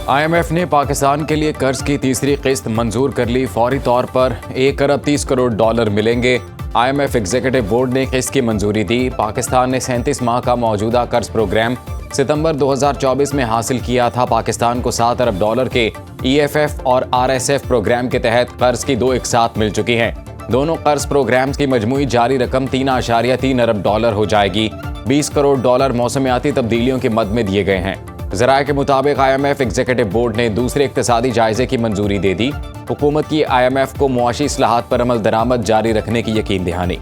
IMF ने पाकिस्तान के लिए कर्ज की तीसरी किस्त मंजूर कर ली। फौरी तौर पर 1 अरब 30 करोड़ डॉलर मिलेंगे। IMF एग्जीक्यूटिव बोर्ड ने किस्त की मंजूरी दी। पाकिस्तान ने 37 माह का मौजूदा कर्ज प्रोग्राम सितंबर 2024 में हासिल किया था। पाकिस्तान को 7 अरब डॉलर के EFF और RSF प्रोग्राम के तहत कर्ज की 2 एक साथ मिल चुकी हैं। दोनों कर्ज प्रोग्राम्स की मजमूई जारी रकम 3.3 अरब डॉलर हो जाएगी। 20 करोड़ डॉलर मौसमियाती तब्दीलियों के मद में दिए गए हैं। ज़राए के मुताबिक IMF एग्जीक्यूटिव बोर्ड ने दूसरे इक्तिसादी जायजे की मंजूरी दे दी। हुकूमत की IMF को मुआशी इस्लाहात पर अमल दरामद जारी रखने की यकीन दहानी।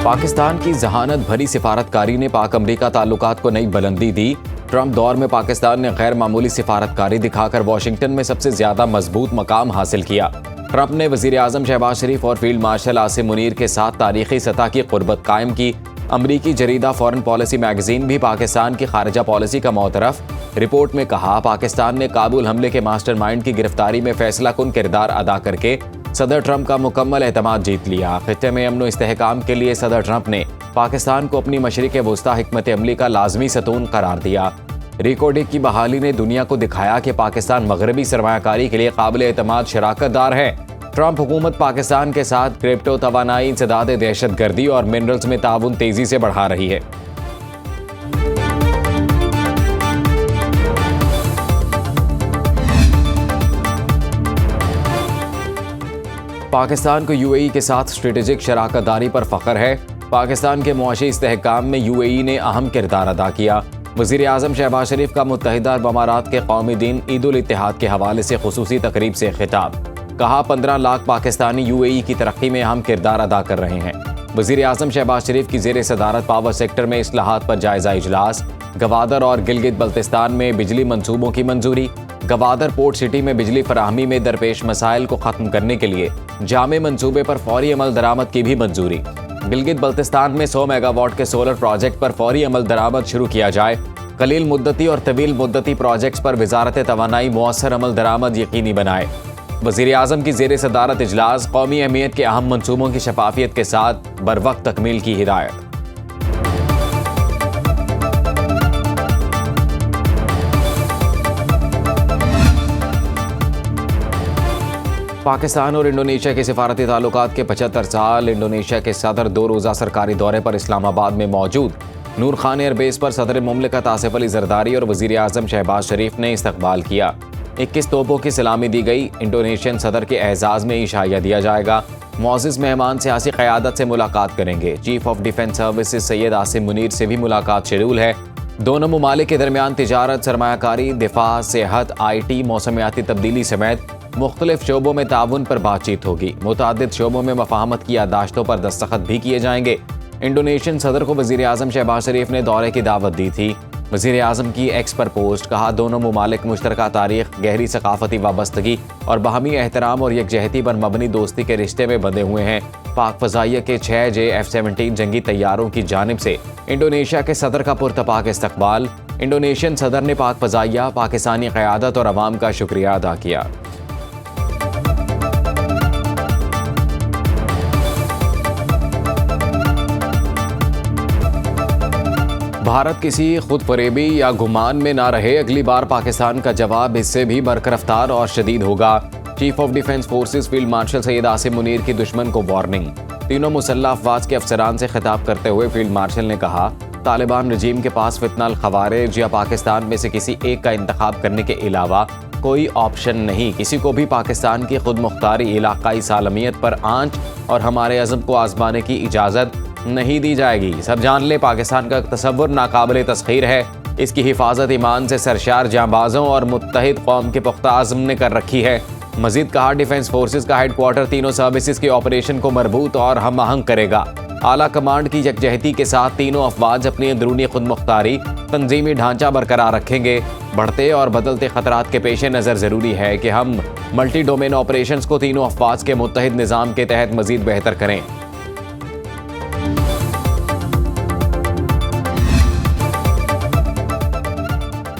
पाकिस्तान की जहानत भरी सिफारतकारी ने पाक अमरीका ताल्लुकात को नई बुलंदी दी। ट्रंप दौर में पाकिस्तान ने गैर मामूली सिफारतकारी दिखाकर वाशिंगटन में सबसे ज्यादा मजबूत मकाम हासिल किया। ट्रंप ने वजीर आजम शहबाज शरीफ और फील्ड मार्शल आसिम मुनीर के साथ तारीखी सतह की कुर्बत कायम की। अमरीकी जरीदा फॉरेन पॉलिसी मैगजीन भी पाकिस्तान की खारजा पॉलिसी का मोतरफ। रिपोर्ट में कहा, पाकिस्तान ने काबुल हमले के मास्टरमाइंड की गिरफ्तारी में फैसला कुन किरदार अदा करके सदर ट्रंप का मुकम्मल एतमाद जीत लिया। खित्ते में अमन व इस्तेहकाम के लिए सदर ट्रंप ने पाकिस्तान को अपनी मशरिक़ वुस्ता हिकमत अमली का लाजमी सतून करार दिया। रिकॉर्डिंग की बहाली ने दुनिया को दिखाया कि पाकिस्तान मगरबी सरमायाकारी के लिए काबिल एतमाद शराकतदार है। ट्रंप हुकूमत पाकिस्तान के साथ क्रिप्टो, तवानाई, इंसदाद दहशतगर्दी और मिनरल्स में ताउन तेजी से बढ़ा रही है। पाकिस्तान को UAE के साथ स्ट्रेटेजिक शराकतदारी पर फख्र है। पाकिस्तान के मुआशी इस्तेहकाम में UAE ने अहम किरदार अदा किया। वज़ीर आज़म शहबाज शरीफ का मुत्तहिदा अरब अमारात के कौमी दिन ईद उल इत्तेहाद के हवाले से खुसूसी तकरीब से खिताब। कहा, 15 लाख पाकिस्तानी UAE की तरक्की में अहम किरदार अदा कर रहे हैं। वज़ीर आज़म शहबाज शरीफ की ज़ेर सदारत पावर सेक्टर में इस्लाहात पर जायजा इजलास। गवादर और गिलगित बल्तिस्तान में बिजली मंसूबों की मंजूरी। गवादर पोर्ट सिटी में बिजली फराहमी में दरपेश मसाइल को ख़त्म करने के लिए जामे मंसूबे पर फौरी अमल दरामद की भी मंजूरी। गिलगित बल्तिस्तान में 100 मेगावाट के सोलर प्रोजेक्ट पर फौरी अमल दरामद शुरू किया जाए। कलील मुद्दती और तवील मुद्दती प्रोजेक्ट्स पर वजारत तवानाई मौसर अमल दरामद यकीनी बनाए। वज़ीर आज़म की ज़ेर सदारत इजलास। कौमी अहमियत के अहम मंसूबों की शफाफियत के साथ बरवक्त तकमील की हिदायत। पाकिस्तान और इंडोनेशिया के सिफारती ताल्लुकात के 75 साल। इंडोनेशिया के सदर 2 रोज़ा सरकारी दौरे पर इस्लामाबाद में मौजूद। नूर खान एयरबेस पर सदर मुमलिकत आसिफ अली जरदारी और वज़ीर आज़म शहबाज शरीफ ने इस्तकबाल किया। 21 तोपों की सलामी दी गई। इंडोनेशियन सदर के एजाज़ में इशाया दिया जाएगा। मुअज़्ज़िज़ मेहमान सियासी क़यादत से मुलाकात करेंगे। Chief of defence services Syed Asim Munir से भी मुलाकात शेड्यूल है। दोनों ममालिक के दरमियान तिजारत, सरमायाकारी, दिफा, सेहत, IT, मौसमियाती तब्दीली समेत मुख्तलिफ शोबों में ताउन पर बातचीत होगी। मुतादिद शोबों में मफाहमत की यादाश्तों पर दस्तखत भी किए जाएंगे। इंडोनेशियन सदर को वज़ीर आज़म शहबाज शरीफ ने दौरे की दावत दी थी। वज़ीर आज़म की एक्स पर पोस्ट। कहा, दोनों ममालिक मुश्तरका तारीख, गहरी सकाफती वाबस्तगी और बाहमी एहतराम और यकजहती पर मबनी दोस्ती के रिश्ते में बंधे हुए हैं। पाक फ़ज़ाइया के 6 F-17 जंगी तैयारों की जानिब से इंडोनेशिया के सदर का पुरतपाक इस्तकबाल। इंडोनेशियन सदर ने पाक फ़ज़ाइया, पाकिस्तानी क़यादत और अवाम का शुक्रिया अदा किया। भारत किसी खुद फरेबी या गुमान में ना रहे। अगली बार पाकिस्तान का जवाब इससे भी बरकरफ्तार और शदीद होगा। Chief of defence forces field marshal Syed Asim Munir की दुश्मन को वार्निंग। तीनों मुसल्लह अफवाज के अफसरान से खिताब करते हुए फील्ड मार्शल ने कहा, तालिबान रजीम के पास फितनल खवारिज या पाकिस्तान में से किसी एक का इंतखाब करने के अलावा कोई ऑप्शन नहीं। किसी को भी पाकिस्तान की खुद मुख्तारी, इलाकाई सालमियत पर आंच और हमारे अज़म को आजमाने की इजाज़त नहीं दी जाएगी। सब जान ले, पाकिस्तान का तसव्वुर नाकाबिल तस्खीर है। इसकी हिफाजत ईमान से सरशार जांबाजों और मुत्तहिद कौम के पुख्ता आज़म ने कर रखी है। मजीद कहा, डिफेंस फोर्सेस का हेडक्वार्टर तीनों सर्विसेज के ऑपरेशन को मरबूत और हम आहंग करेगा। आला कमांड की यकजहती के साथ तीनों अफवाज अपनी अंदरूनी खुद मुख्तारी, तंजीमी ढांचा बरकरार रखेंगे। बढ़ते और बदलते खतरात के पेश नज़र ज़रूरी है कि हम मल्टी डोमेन ऑपरेशंस को तीनों अफवाज के मुत्तहिद निज़ाम के तहत मजीद बेहतर करें।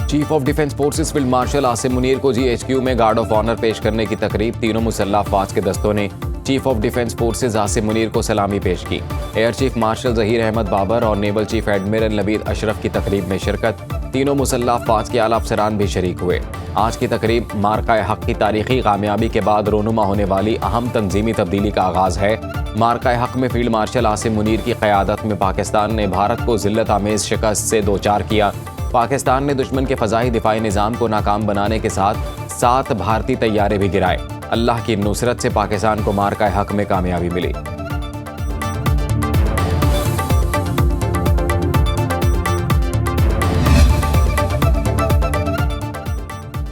Chief of defence forces field marshal Asim Munir को GHQ में गार्ड ऑफ ऑनर पेश करने की तकरीब। तीनों मुसल्लह अफवाज के दस्तों ने chief of defence forces Asim Munir को सलामी पेश की। Air chief marshal Zaheer Ahmed Babar और naval chief admiral Naveed Ashraf की तकरीब में शिरकत। तीनों मुसल्लह अफवाज के आला अफसरान भी शरीक हुए। आज की तकरीब मार्का हक की तारीखी कामयाबी के बाद रोनुमा होने वाली अहम तंजीमी तब्दीली का आगाज़ है। मार्का हक में फील्ड मार्शल आसिम मुनीर की क़यादत में पाकिस्तान ने भारत को ज़िल्लत आमेज़ शिकस्त से दो चार किया। पाकिस्तान ने दुश्मन के फ़ज़ाई दिफाई निज़ाम को नाकाम बनाने के साथ 7 भारतीय तैयारे भी गिराए। अल्लाह की नुसरत से पाकिस्तान को मार्का हक में कामयाबी मिली।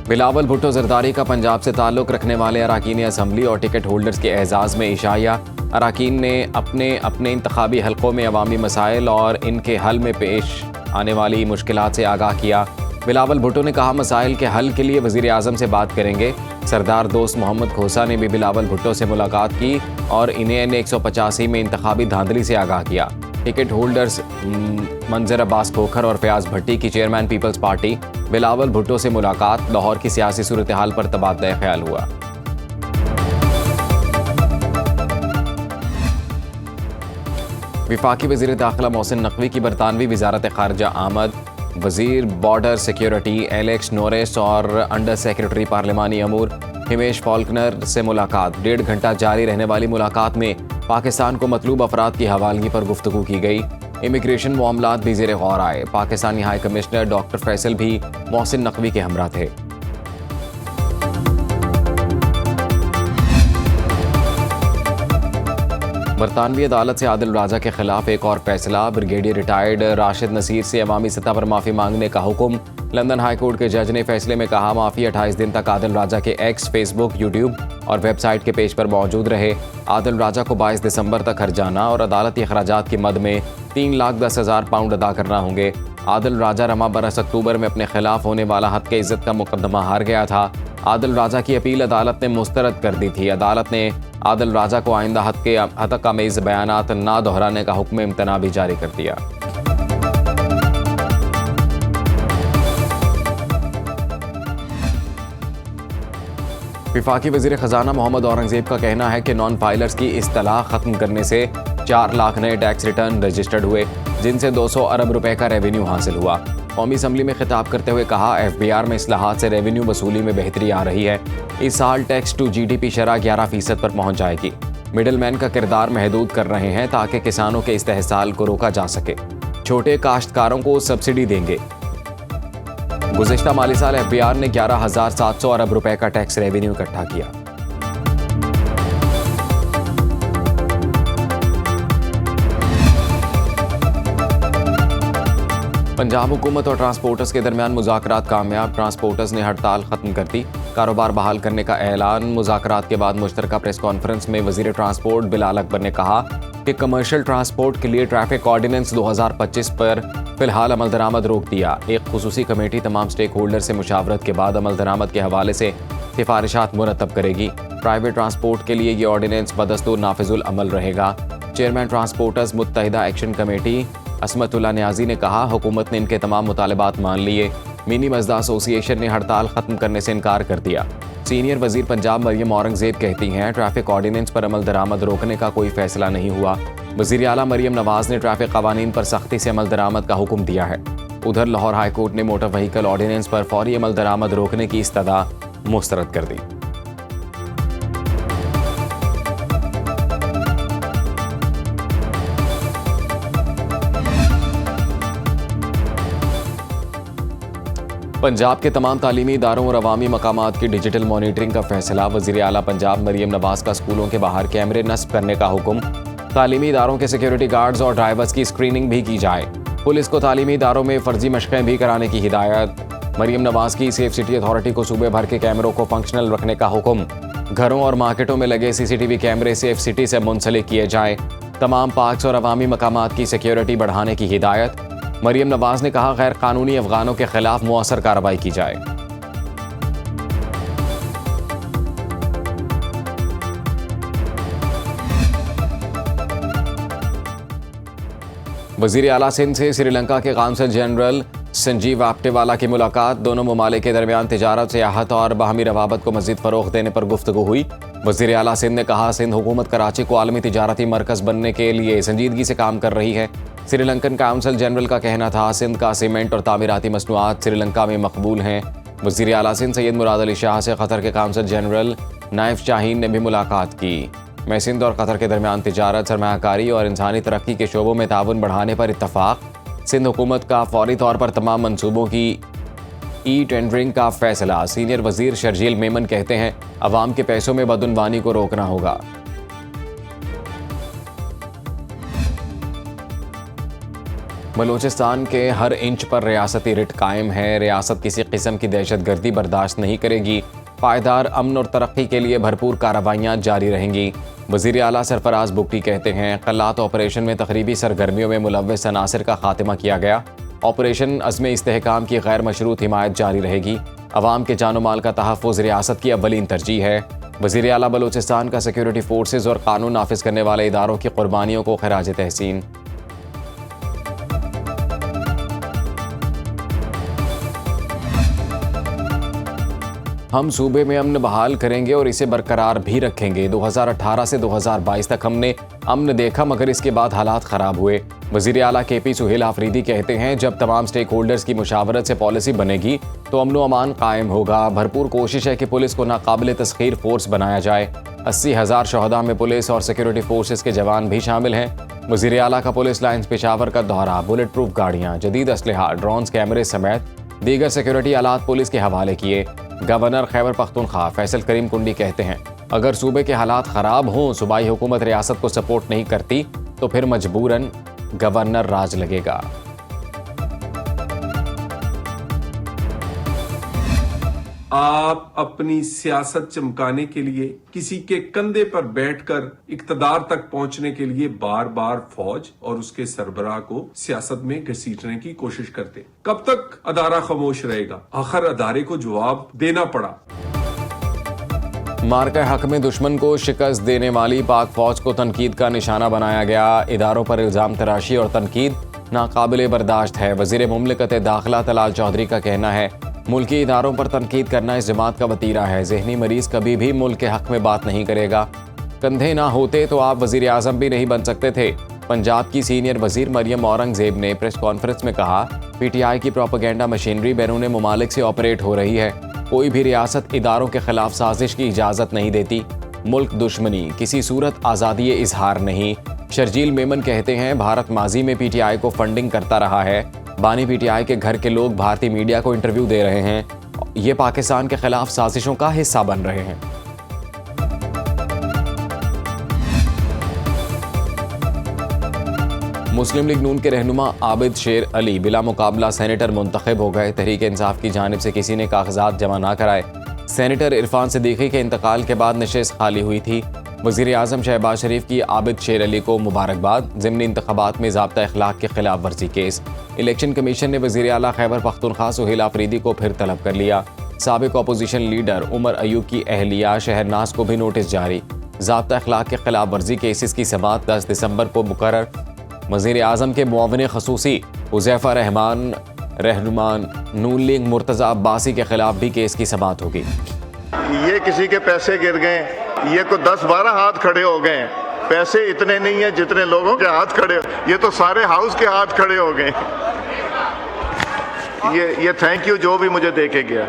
बिलावल भुट्टो जरदारी का पंजाब से ताल्लुक़ रखने वाले अराकीन असम्बली और टिकट होल्डर्स के एजाज़ में इशाया। अराकीन ने अपने अपने इंतखाबी हलकों में अवामी मसाइल और इनके हल में पेश आने वाली मुश्किलात से आगाह किया। बिलावल भुट्टो ने कहा, मसाइल के हल के लिए वज़ीर आज़म से बात करेंगे। सरदार दोस्त मोहम्मद खोसा ने भी बिलावल भुट्टो से मुलाकात की और इन्हें 185 में इंतखाबी धांधली से आगाह किया। टिकट होल्डर्स मंजर अब्बास खोखर और फयाज भट्टी की चेयरमैन पीपल्स पार्टी बिलावल भुट्टो से मुलाकात। लाहौर की सियासी सूरत हाल पर तबादला ख्याल हुआ। विफाकी वज़ीर दाखिला मोहसिन नकवी की बरतानवी वज़ारत ख़ारजा आमद, वज़ीर बॉर्डर सिक्योरिटी एलेक्स नोरेस और अंडर सेक्रेटरी पार्लिमानी अमूर हिमेश फॉल्कनर से मुलाकात। 1.5 घंटा जारी रहने वाली मुलाकात में पाकिस्तान को मतलूब अफराद की हवालगी पर गुफ्तगू की गई। इमिग्रेशन मामलात भी ज़ेर गौर आए। Pakistani high commissioner doctor Faisal भी मोहसिन नकवी के हमरा थे। बरतानवी अदालत से आदिल राजा के खिलाफ एक और फैसला। ब्रिगेडियर रिटायर्ड राशिद नसीर से अवामी सतह पर माफ़ी मांगने का हुक्म। लंदन हाई कोर्ट के जज ने फैसले में कहा, माफ़ी 28 दिन तक आदिल राजा के एक्स, फेसबुक, यूट्यूब और वेबसाइट के पेज पर मौजूद रहे। आदिल राजा को 22 दिसंबर तक हर्जाना और अदालती अखराजात की मद में 3,10,000 पाउंड अदा करना होंगे। आदिल राजा रमा बरस अक्टूबर में अपने खिलाफ होने वाला हत्क इज़्ज़त का मुकदमा हार गया था। आदिल राजा की अपील अदालत ने मुस्तरद कर दी थी। अदालत ने आदिल राजा को आइंदा हत्क आमेज़ बयानात ना दोहराने का हुक्म इम्तना भी जारी कर दिया। विफाकी वज़ीर ख़जाना मोहम्मद औरंगज़ेब का कहना है कि नॉन फाइलर्स की इस्तलाह ख़त्म करने से 4 लाख नए टैक्स रिटर्न रजिस्टर्ड हुए, जिनसे 200 अरब रुपए का रेवेन्यू हासिल हुआ। कौमी असम्बली में खिताब करते हुए कहा, FBR में इस्लाहात से रेवेन्यू वसूली में बेहतरी आ रही है। इस साल टैक्स टू GDP शरह 11% पर पहुँच जाएगी। मिडल मैन का किरदार महदूद कर रहे हैं ताकि किसानों के इस्तेहसाल को रोका जा सके। छोटे काश्तकारों को सब्सिडी देंगे। गुज़िश्ता माली साल FBR ने 11,700 अरब रुपए का टैक्स रेवेन्यू इकट्ठा किया। पंजाब हुकूमत और ट्रांसपोर्टर्स के दरमियान मुज़ाकरात कामयाब। ट्रांसपोर्टर्स ने हड़ताल ख़त्म कर दी। कारोबार बहाल करने का ऐलान। मुज़ाकरात के बाद मुश्तरका प्रेस कॉन्फ्रेंस में वज़ीर ट्रांसपोर्ट बिलाल अकबर ने कहा कि कमर्शियल ट्रांसपोर्ट के लिए ट्रैफिक ऑर्डिनेंस 2025 पर फ़िलहाल अमल दरामद रोक दिया। एक खुसूसी कमेटी तमाम स्टेक होल्डर से मुशावरत के बाद अमल दरामद के हवाले से सिफारिशात मुरतब करेगी। प्राइवेट ट्रांसपोर्ट के लिए ये ऑर्डिनेंस बदस्तूर नाफिजुल अमल रहेगा। चेयरमैन ट्रांसपोर्टर्स मुत्तहिदा एक्शन कमेटी असमतुल्ला न्याजी ने कहा, हुकूमत ने इनके तमाम मुतालबात मान लिए। मिनी मजदा एसोसिएशन ने हड़ताल ख़त्म करने से इनकार कर दिया। सीनियर वज़ीर पंजाब मरियम औरंगज़ेब कहती हैं, ट्रैफिक ऑर्डिनेंस पर अमल दरामद रोकने का कोई फ़ैसला नहीं हुआ। वज़ीर आला मरियम नवाज़ ने ट्रैफिक क़वानीन पर सख्ती से अमल दरामद का हुक्म दिया है। उधर लाहौर हाई कोर्ट ने मोटर व्हीकल ऑर्डिनेंस पर फौरी अमल दरामद रोकने की इस्तदा मुस्तरद कर दी। पंजाब के तमाम तालीमी इदारों और अवामी मकामात की डिजिटल मॉनिटरिंग का फैसला। वज़ीर आला पंजाब मरियम नवाज़ का स्कूलों के बाहर कैमरे नस्ब करने का हुक्म। तालीमी इदारों के सिक्योरिटी गार्ड्स और ड्राइवर्स की स्क्रीनिंग भी की जाए। पुलिस को तालीमी इदारों में फ़र्जी मशक़ें भी कराने की हिदायत। मरियम नवाज़ की सेफ सिटी अथॉरिटी को सूबे भर के कैमरों को फंक्शनल रखने का हुक्म। घरों और मार्केटों में लगे CCTV कैमरे सेफ सिटी से मुंसलिक किए जाएँ। तमाम पार्क्स और अवामी मकामात की सिक्योरिटी बढ़ाने की हिदायत। मरियम नवाज़ ने कहा, गैर कानूनी अफ़गानों के खिलाफ मुअस्सर कार्रवाई की जाए। वज़ीर आला सिंध से श्रीलंका के काउंसल जनरल संजीव आप्टेवाला की मुलाकात, दोनों ममालिक के दरमियान तिजारत, सियाहत और बाहमी रवाबत को मजीद फरोग़ देने पर गुफ्तगू हुई। वज़ीर आला सिंध ने कहा, सिंध हुकूमत कराची को आलमी तिजारती मरकज़ बनने के लिए संजीदगी से काम कर रही है। श्रीलंकन काउंसिल जनरल का कहना था, सिंध का सीमेंट और तामीराती मसनूआत श्रीलंका में मकबूल हैं। वज़ीर आला सिंध सैयद मुराद अली शाह से क़तर के काउंसिल जनरल नाइफ शाहीन ने भी मुलाकात की। में सिंध और क़तर के दरमियान तिजारत, सरमायाकारी और इंसानी तरक्की के शोबों में ताउन बढ़ाने पर इत्तफ़ाक़। सिंध हुकूमत का फौरी तौर पर तमाम मनसूबों की टेंडरिंग का फैसला। सीनियर वज़ीर शर्जील मेमन कहते हैं, अवाम के पैसों में बदउनवानी को रोकना होगा। बलूचिस्तान के हर इंच पर रियासती रिट कायम है। रियासत किसी किस्म की दहशतगर्दी बर्दाश्त नहीं करेगी। पायदार अमन और तरक्की के लिए भरपूर कार्रवाइयाँ जारी रहेंगी। वज़ीर आला सरफराज बुगटी कहते हैं, कल्लात ऑपरेशन में तकरीबी सरगर्मियों में मुलव्वस अनासिर का खात्मा किया गया। ऑपरेशन अज़्म इस्तेहकाम की गैर मशरूत हिमायत जारी रहेगी। अवाम के जानो माल का तहफ़्फ़ुज़ रियासत की अव्वलीन तरजीह है। वज़ीर आला बलूचिस्तान का सिक्योरिटी फोर्सेज और कानून नाफिज करने वाले इदारों की कुर्बानियों को खिराज तहसीन। हम सूबे में अमन बहाल करेंगे और इसे बरकरार भी रखेंगे। 2018 से 2022 तक हमने अमन देखा, मगर इसके बाद हालात ख़राब हुए। वज़ीर आला KP सुहेल आफरीदी कहते हैं, जब तमाम स्टेक होल्डर्स की मुशावरत से पॉलिसी बनेगी तो अमन व अमान कायम होगा। भरपूर कोशिश है कि पुलिस को नाकाबिल तस्खीर फोर्स बनाया जाए। 80,000 शहदा में पुलिस और सिक्योरिटी फोर्सेस के जवान भी शामिल हैं। वज़ीर आला का पुलिस लाइन्स पेशावर का दौरा, बुलेट प्रूफ गाड़ियाँ, जदीद असलहा, ड्रोन्स, कैमरे समेत दीगर सिक्योरिटी आलात पुलिस के हवाले किए। गवर्नर खैबर पख्तूनख्वा फैसल करीम कुंडी कहते हैं, अगर सूबे के हालात ख़राब हों, सूबाई हुकूमत रियासत को सपोर्ट नहीं करती तो फिर मजबूरन गवर्नर राज लगेगा। आप अपनी सियासत चमकाने के लिए किसी के कंधे पर बैठकर इक्तदार तक पहुंचने के लिए बार बार फौज और उसके सरबराह को सियासत में घसीटने की कोशिश करते। कब तक अदारा खामोश रहेगा? आखिर अदारे को जवाब देना पड़ा। मार्का हक में दुश्मन को शिकस्त देने वाली पाक फौज को तनकीद का निशाना बनाया गया। इदारों पर इल्जाम तराशी और तनकीद नाकाबिले बर्दाश्त है। वज़ीर मुमलिकत दाखिला तलाल चौधरी का कहना है, मुल्की इदारों पर तनकीद करना इस जमात का वतीरा है। ज़हनी मरीज़ कभी भी मुल्क के हक़ में बात नहीं करेगा। कंधे ना होते तो आप वज़ीर आज़म भी नहीं बन सकते थे। पंजाब की सीनियर वज़ीर मरियम औरंगज़ेब ने प्रेस कॉन्फ्रेंस में कहा, PTI की प्रोपेगेंडा मशीनरी बैरून मुमालिक से ऑपरेट हो रही है। कोई भी रियासत इदारों के खिलाफ साजिश की इजाज़त नहीं देती। मुल्क दुश्मनी, किसी सूरत आज़ादी इजहार नहीं। शर्जील मेमन कहते हैं, भारत माजी में PTI को फंडिंग करता रहा है। बानी PTI के घर के लोग भारतीय मीडिया को इंटरव्यू दे रहे हैं। ये पाकिस्तान के खिलाफ साजिशों का हिस्सा बन रहे हैं। मुस्लिम लीग नून के रहनुमा आबिद शेर अली बिला मुकाबला सेनेटर मुंतखब हो गए। तहरीक इंसाफ की जानिब से किसी ने कागजात जमा ना कराए। सेनेटर इरफान सिद्दीकी के इंतकाल के बाद नशिस्त खाली हुई थी। वज़ीर आज़म शहबाज शरीफ की आबिद शेर अली को मुबारकबाद। ज़िमनी इंतखाबात में ज़ाब्ता अखलाक के खिलाफ वर्जी केस। इलेक्शन कमीशन ने वज़ीर आला खैबर पख्तूनख्वा सुहेल आफरीदी को फिर तलब कर लिया। साबिक अपोजिशन लीडर उमर अयूब की अहलिया शहरनाज को भी नोटिस जारी। ज़ाब्ता अखलाक के खिलाफ वर्जी केसेस की समाअत 10 दिसंबर को मुकर्रर। वज़ीर आज़म के मुआविन खसूसी हुज़ैफ़ा रहमान रहनुमान नून लीग मुर्तज़ा अब्बासी के खिलाफ भी केस की समाअत होगी। ये किसी के पैसे गिर गए, ये को 10-12 हाथ खड़े हो गए। पैसे इतने नहीं है जितने लोगों के हाथ खड़े, ये तो सारे हाउस के हाथ खड़े हो गए। ये थैंक यू जो भी मुझे दे के गया।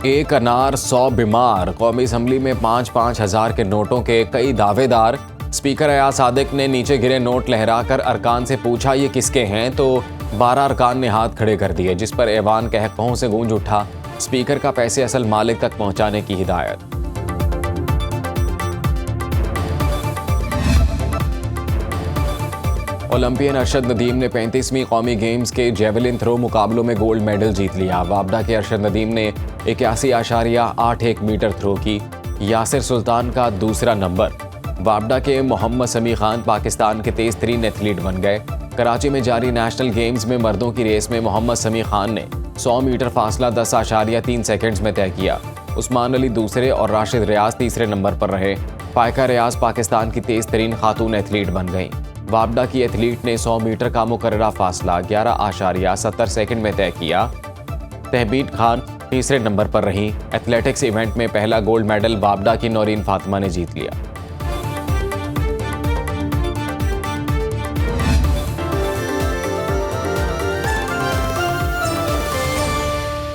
एक अनार 100 बीमार। कौमी असम्बली में 5-5 हज़ार के नोटों के कई दावेदार। स्पीकर अयाज सादिक ने नीचे गिरे नोट लहराकर अरकान से पूछा, ये किसके हैं? तो 12 अरकान ने हाथ खड़े कर दिए, जिस पर ऐवान के हक़ों से गूंज उठा। स्पीकर का पैसे असल मालिक तक पहुंचाने की हिदायत। ओलंपियन अरशद नदीम ने 35वीं कौमी गेम्स के जेवलिन थ्रो मुकाबलों में गोल्ड मेडल जीत लिया। वापडा के अरशद नदीम ने 81.81 मीटर थ्रो की। यासिर सुल्तान का दूसरा नंबर। वापडा के मोहम्मद समी खान पाकिस्तान के तेज तरीन एथलीट बन गए। कराची में जारी नेशनल गेम्स में मर्दों की रेस में मोहम्मद समी खान ने 100 मीटर फासला 10.3 सेकंड्स में तय किया। उस्मान अली दूसरे और राशिद रियाज तीसरे नंबर पर रहे। फायका रियाज पाकिस्तान की तेज तरीन खातून एथलीट बन गईं। वापडा की एथलीट ने 100 मीटर का मुकर्ररा फासला 11.70 सेकंड में तय किया। तहबीन खान तीसरे नंबर पर रहीं। एथलेटिक्स इवेंट में पहला गोल्ड मेडल वापडा की नौरीन फातिमा ने जीत लिया।